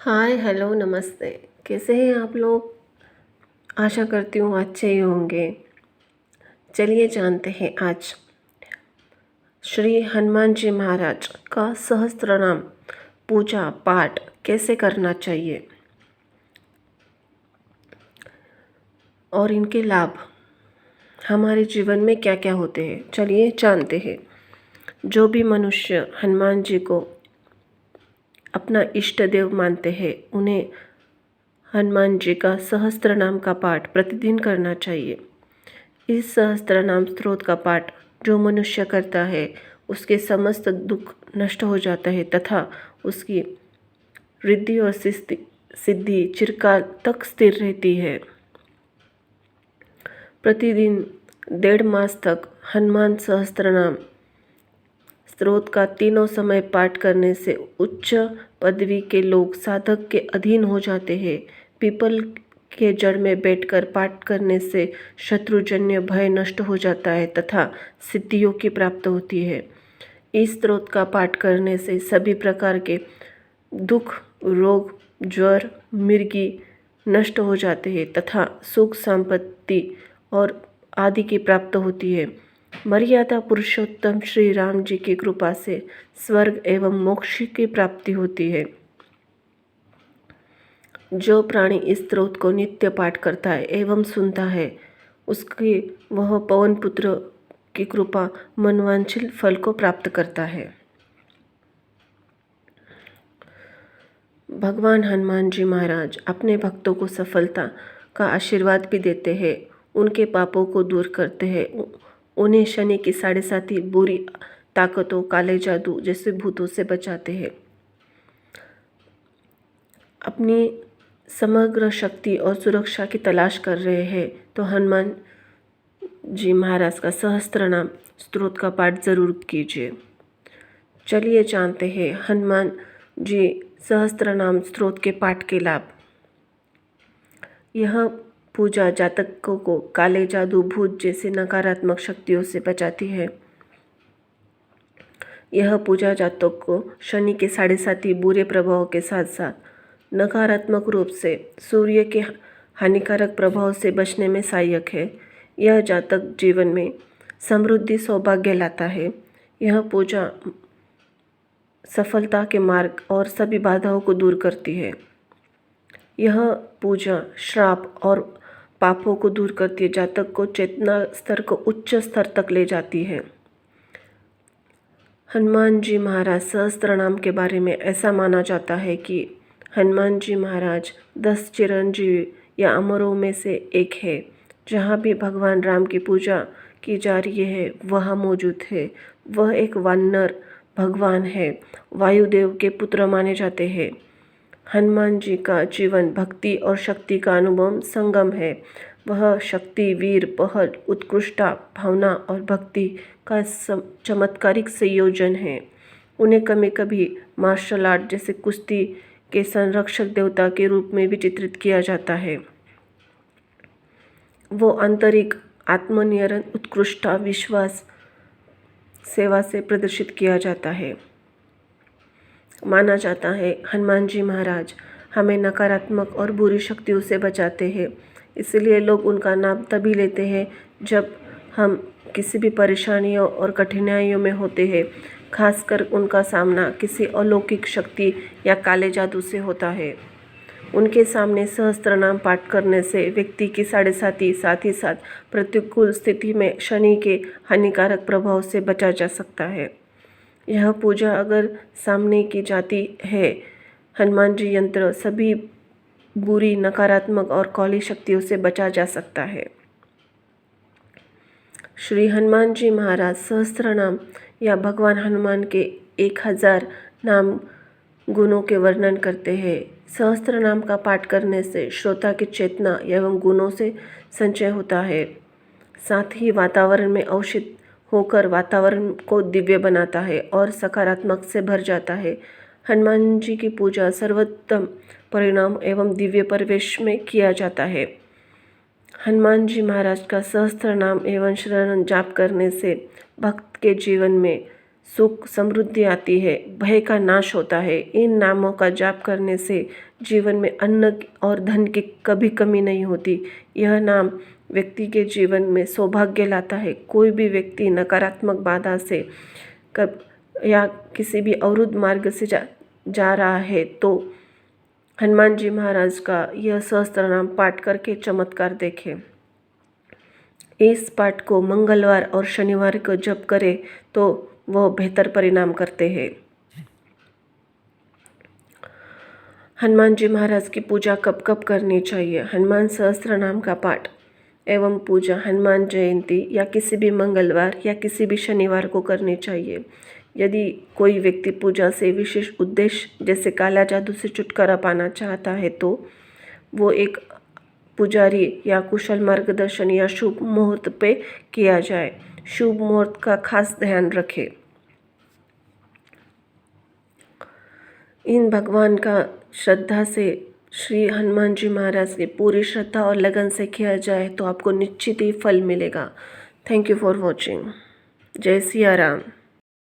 Hi hello नमस्ते। कैसे हैं आप लोग? आशा करती हूँ अच्छे ही होंगे। चलिए जानते हैं आज श्री हनुमान जी महाराज का सहस्त्र नाम पूजा पाठ कैसे करना चाहिए और इनके लाभ हमारे जीवन में क्या क्या होते हैं। चलिए जानते हैं। जो भी मनुष्य हनुमान जी को अपना इष्ट देव मानते हैं उन्हें हनुमान जी का सहस्त्र नाम का पाठ प्रतिदिन करना चाहिए। इस सहस्त्र नाम स्तोत्र का पाठ जो मनुष्य करता है उसके समस्त दुख नष्ट हो जाता है तथा उसकी रिद्धि और सिद्धि चिरकाल तक स्थिर रहती है। प्रतिदिन 1.5 मास तक हनुमान सहस्त्र नाम स्तोत्र का तीनों समय पाठ करने से उच्च पदवी के लोग साधक के अधीन हो जाते हैं। पीपल के जड़ में बैठकर पाठ करने से शत्रुजन्य भय नष्ट हो जाता है तथा सिद्धियों की प्राप्त होती है। इस स्तोत्र का पाठ करने से सभी प्रकार के दुख, रोग, ज्वर, मिर्गी नष्ट हो जाते हैं तथा सुख संपत्ति और आदि की प्राप्त होती है। मर्यादा पुरुषोत्तम श्री राम जी की कृपा से स्वर्ग एवं मोक्ष की प्राप्ति होती है। जो प्राणी इस स्तोत्र को नित्य पाठ करता है एवं सुनता है उसकी वह पवन पुत्र की कृपा मनवांछित फल को प्राप्त करता है। भगवान हनुमान जी महाराज अपने भक्तों को सफलता का आशीर्वाद भी देते हैं, उनके पापों को दूर करते हैं, उन्हें शनि की 7.5 बुरी ताकतों, काले जादू जैसे भूतों से बचाते हैं। अपनी समग्र शक्ति और सुरक्षा की तलाश कर रहे हैं तो हनुमान जी महाराज का सहस्त्र नाम स्तोत्र का पाठ जरूर कीजिए। चलिए जानते हैं हनुमान जी सहस्त्र नाम स्तोत्र के पाठ के लाभ। यह पूजा जातकों को काले जादू, भूत जैसे नकारात्मक शक्तियों से बचाती है। यह पूजा जातकों को शनि के 7.5 बुरे प्रभाव के साथ साथ नकारात्मक रूप से सूर्य के हानिकारक प्रभाव से बचने में सहायक है। यह जातक जीवन में समृद्धि, सौभाग्य लाता है। यह पूजा सफलता के मार्ग और सभी बाधाओं को दूर करती है। यह पूजा श्राप और पापों को दूर करती है, जातक को चेतना स्तर को उच्च स्तर तक ले जाती है। हनुमान जी महाराज सहस्त्र नाम के बारे में ऐसा माना जाता है कि हनुमान जी महाराज 10 चिरंजीवी या अमरों में से एक है। जहाँ भी भगवान राम की पूजा की जा रही है वहाँ मौजूद है। वह एक वानर भगवान है, वायुदेव के पुत्र माने जाते हैं। हनुमान जी का जीवन भक्ति और शक्ति का अनुभव संगम है। वह शक्ति, वीर, पहल, उत्कृष्टता, भावना और भक्ति का चमत्कारिक संयोजन है। उन्हें कभी कभी मार्शल आर्ट जैसे कुश्ती के संरक्षक देवता के रूप में भी चित्रित किया जाता है। वो आंतरिक आत्मनियंत्रण, उत्कृष्टता, विश्वास, सेवा से प्रदर्शित किया जाता है। माना जाता है हनुमान जी महाराज हमें नकारात्मक और बुरी शक्तियों से बचाते हैं। इसलिए लोग उनका नाम तभी लेते हैं जब हम किसी भी परेशानियों और कठिनाइयों में होते हैं। खासकर उनका सामना किसी अलौकिक शक्ति या काले जादू से होता है। उनके सामने सहस्त्र नाम पाठ करने से व्यक्ति की 7.5 साथ ही साथ प्रतिकूल स्थिति में शनि के हानिकारक प्रभाव से बचा जा सकता है। यह पूजा अगर सामने की जाती है, हनुमान जी यंत्र सभी बुरी, नकारात्मक और कौली शक्तियों से बचा जा सकता है। श्री हनुमान जी महाराज सहस्त्र नाम या भगवान हनुमान के 1000 नाम गुणों के वर्णन करते हैं। सहस्त्र नाम का पाठ करने से श्रोता की चेतना एवं गुणों से संचय होता है। साथ ही वातावरण में अवशुद्ध होकर वातावरण को दिव्य बनाता है और सकारात्मक से भर जाता है। हनुमान जी की पूजा सर्वोत्तम परिणाम एवं दिव्य परिवेश में किया जाता है। हनुमान जी महाराज का सहस्त्र नाम एवं शरण जाप करने से भक्त के जीवन में सुख समृद्धि आती है, भय का नाश होता है। इन नामों का जाप करने से जीवन में अन्न और धन की कभी कमी नहीं होती। यह नाम व्यक्ति के जीवन में सौभाग्य लाता है। कोई भी व्यक्ति नकारात्मक बाधा से कब या किसी भी अवरुद्ध मार्ग से जा रहा है तो हनुमान जी महाराज का यह सहस्त्र नाम पाठ करके चमत्कार देखें। इस पाठ को मंगलवार और शनिवार को जप करें तो वह बेहतर परिणाम करते हैं। हनुमान जी महाराज की पूजा कब कब करनी चाहिए? हनुमान सहस्त्र नाम का पाठ एवं पूजा हनुमान जयंती या किसी भी मंगलवार या किसी भी शनिवार को करनी चाहिए। यदि कोई व्यक्ति पूजा से विशेष उद्देश्य जैसे काला जादू से छुटकारा पाना चाहता है तो वो एक पुजारी या कुशल मार्गदर्शन या शुभ मुहूर्त पे किया जाए। शुभ मुहूर्त का खास ध्यान रखें। इन भगवान का श्रद्धा से श्री हनुमान जी महाराज की पूरी श्रद्धा और लगन से किया जाए तो आपको निश्चित ही फल मिलेगा। Thank you for watching. जय सिया राम।